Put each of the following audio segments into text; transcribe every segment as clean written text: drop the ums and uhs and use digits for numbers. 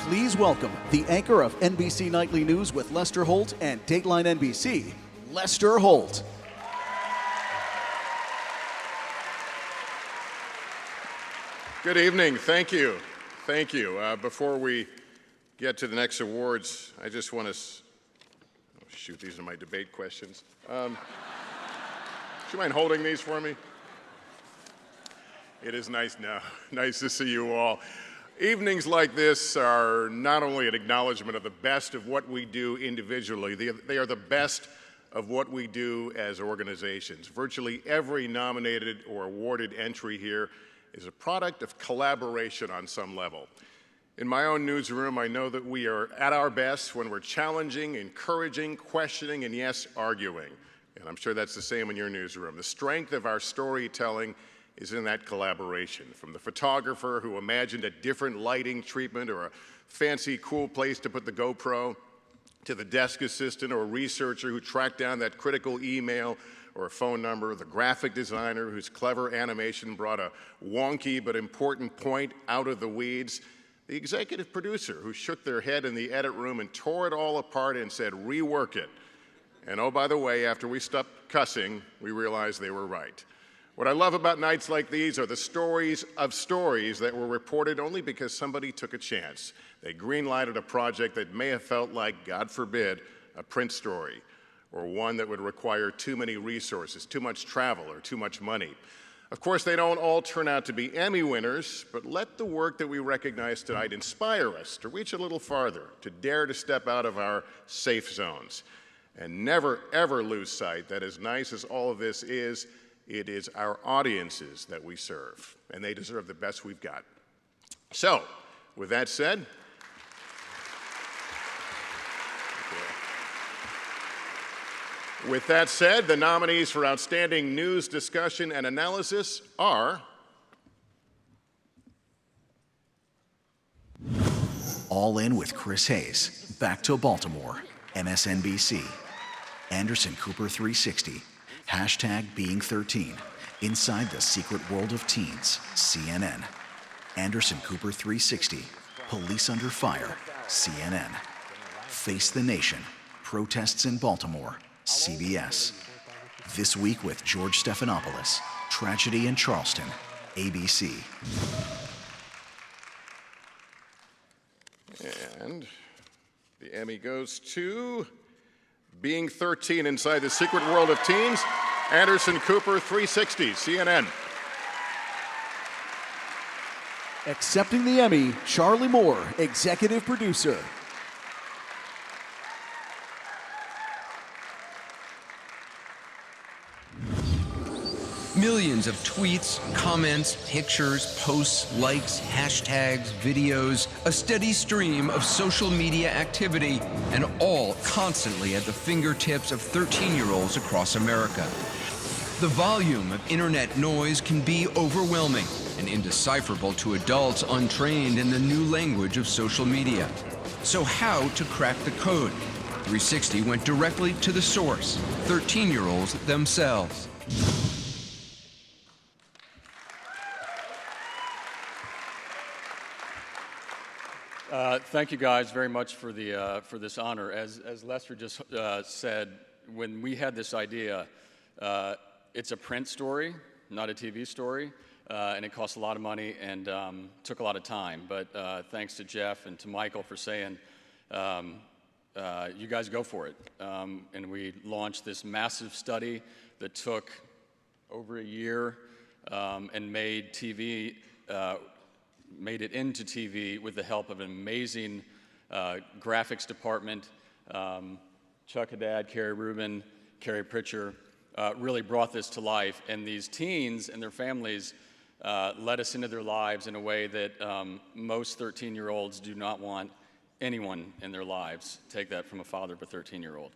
Please welcome the anchor of NBC Nightly News with Lester Holt and Dateline NBC, Lester Holt. Good evening. Thank you. Thank you. Before we get to the next awards, I just want to... Oh, shoot, these are my debate questions. Do you mind holding these for me? It is nice now. Nice to see you all. Evenings like this are not only an acknowledgement of the best of what we do individually, they are the best of what we do as organizations. Virtually every nominated or awarded entry here is a product of collaboration on some level. In my own newsroom, I know that we are at our best when we're challenging, encouraging, questioning, and yes, arguing. And I'm sure that's the same in your newsroom. The strength of our storytelling is in that collaboration. From the photographer who imagined a different lighting treatment or a fancy, cool place to put the GoPro, to the desk assistant or researcher who tracked down that critical email or a phone number, the graphic designer whose clever animation brought a wonky but important point out of the weeds, the executive producer who shook their head in the edit room and tore it all apart and said, rework it. And oh, by the way, after we stopped cussing, we realized they were right. What I love about nights like these are the stories of stories that were reported only because somebody took a chance. They green-lighted a project that may have felt like, God forbid, a print story, or one that would require too many resources, too much travel, or too much money. Of course, they don't all turn out to be Emmy winners, but let the work that we recognize tonight inspire us to reach a little farther, to dare to step out of our safe zones. And never, ever lose sight that as nice as all of this is, it is our audiences that we serve, and they deserve the best we've got. So, with that said, the nominees for Outstanding News Discussion and Analysis are All In with Chris Hayes, Back to Baltimore, MSNBC. Anderson Cooper 360, #Being13, Inside the Secret World of Teens, CNN. Anderson Cooper 360, Police Under Fire, CNN. Face the Nation, Protests in Baltimore, CBS. This Week with George Stephanopoulos, Tragedy in Charleston, ABC. And the Emmy goes to Being 13 Inside the Secret World of Teens, Anderson Cooper 360, CNN. Accepting the Emmy, Charlie Moore, Executive Producer. Millions of tweets, comments, pictures, posts, likes, hashtags, videos, a steady stream of social media activity, and all constantly at the fingertips of 13-year-olds across America. The volume of internet noise can be overwhelming and indecipherable to adults untrained in the new language of social media. So how to crack the code? 360 went directly to the source, 13-year-olds themselves. Thank you guys very much for this honor. As Lester just said, when we had this idea, it's a print story, not a TV story, and it costs a lot of money and took a lot of time. But thanks to Jeff and to Michael for saying, you guys go for it. And we launched this massive study that took over a year and made it into TV with the help of an amazing graphics department. Chuck Haddad, Carrie Rubin, Carrie Pritchard really brought this to life. And these teens and their families let us into their lives in a way that most 13-year-olds do not want anyone in their lives. Take that from a father of a 13-year-old.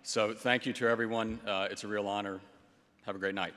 So thank you to everyone. It's a real honor. Have a great night.